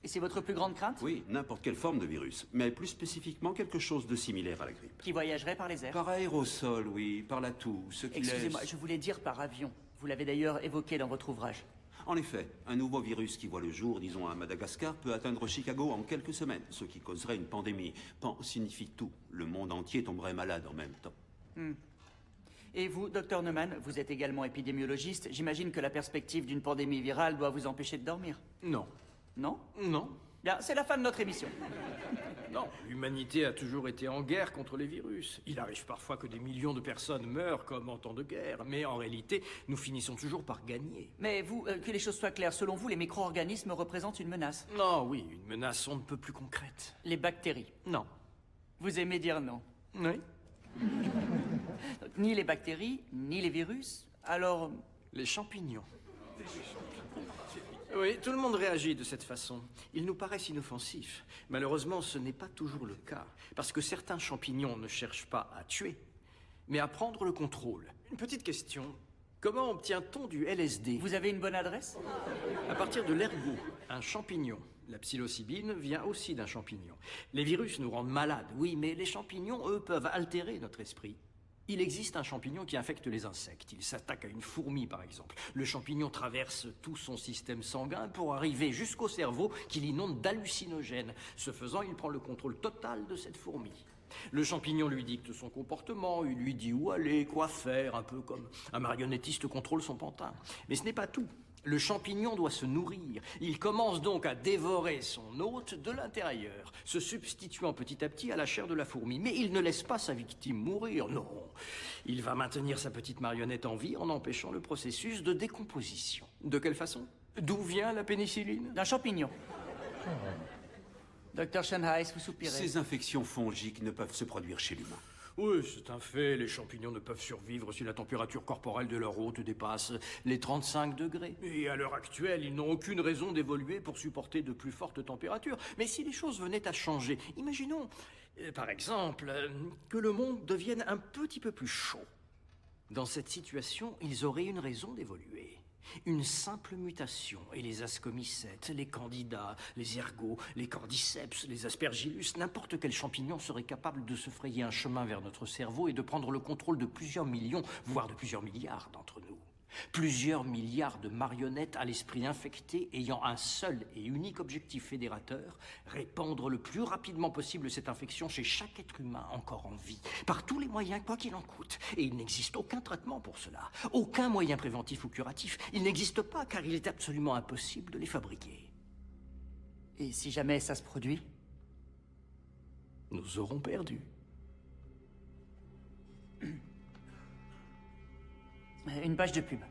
Et c'est votre plus grande crainte? Oui, n'importe quelle forme de virus, mais plus spécifiquement quelque chose de similaire à la grippe. Qui voyagerait par les airs? Par aérosol, oui, par la toux, ce qui Excusez-moi, laisse... je voulais dire par avion. Vous l'avez d'ailleurs évoqué dans votre ouvrage. En effet, un nouveau virus qui voit le jour, disons à Madagascar, peut atteindre Chicago en quelques semaines, ce qui causerait une pandémie. Pan signifie tout. Le monde entier tomberait malade en même temps. Et vous, Dr Neumann, vous êtes également épidémiologiste. J'imagine que la perspective d'une pandémie virale doit vous empêcher de dormir. Non. Non? Non. Bien, c'est la fin de notre émission. Non, l'humanité a toujours été en guerre contre les virus. Il arrive parfois que des millions de personnes meurent comme en temps de guerre, mais en réalité, nous finissons toujours par gagner. Mais vous, que les choses soient claires, selon vous, les micro-organismes représentent une menace? Non, oui, une menace on ne peut plus concrète. Les bactéries. Non. Vous aimez dire non. Oui. Donc, ni les bactéries, ni les virus. Alors, Les champignons. Oui, tout le monde réagit de cette façon. Ils nous paraissent inoffensifs. Malheureusement, ce n'est pas toujours le cas. Parce que certains champignons ne cherchent pas à tuer, mais à prendre le contrôle. Une petite question. Comment obtient-on du LSD? vous avez une bonne adresse? À partir de l'ergot, un champignon. La psilocybine vient aussi d'un champignon. Les virus nous rendent malades, oui, mais les champignons, eux, peuvent altérer notre esprit. Il existe un champignon qui infecte les insectes. Il s'attaque à une fourmi, par exemple. Le champignon traverse tout son système sanguin pour arriver jusqu'au cerveau qu'il inonde d'hallucinogènes. Ce faisant, il prend le contrôle total de cette fourmi. Le champignon lui dicte son comportement, il lui dit où aller, quoi faire, un peu comme un marionnettiste contrôle son pantin. Mais ce n'est pas tout. Le champignon doit se nourrir. Il commence donc à dévorer son hôte de l'intérieur, se substituant petit à petit à la chair de la fourmi. Mais il ne laisse pas sa victime mourir, non. Il va maintenir sa petite marionnette en vie en empêchant le processus de décomposition. De quelle façon? D'où vient la pénicilline? D'un champignon. Docteur Schenheis, vous soupirez. Ces infections fongiques ne peuvent se produire chez l'humain. Oui, c'est un fait. Les champignons ne peuvent survivre si la température corporelle de leur hôte dépasse les 35 degrés. Et à l'heure actuelle, ils n'ont aucune raison d'évoluer pour supporter de plus fortes températures. Mais si les choses venaient à changer, imaginons, par exemple, que le monde devienne un petit peu plus chaud. Dans cette situation, ils auraient une raison d'évoluer. Une simple mutation, et les ascomycètes, les candidats, les ergots, les cordyceps, les aspergillus, n'importe quel champignon serait capable de se frayer un chemin vers notre cerveau et de prendre le contrôle de plusieurs millions, voire de plusieurs milliards d'entre nous. Plusieurs milliards de marionnettes à l'esprit infecté ayant un seul et unique objectif fédérateur, répandre le plus rapidement possible cette infection chez chaque être humain encore en vie, par tous les moyens, quoi qu'il en coûte. Et il n'existe aucun traitement pour cela, aucun moyen préventif ou curatif. Il n'existe pas car il est absolument impossible de les fabriquer. Et si jamais ça se produit? Nous aurons perdu. Une page de pub.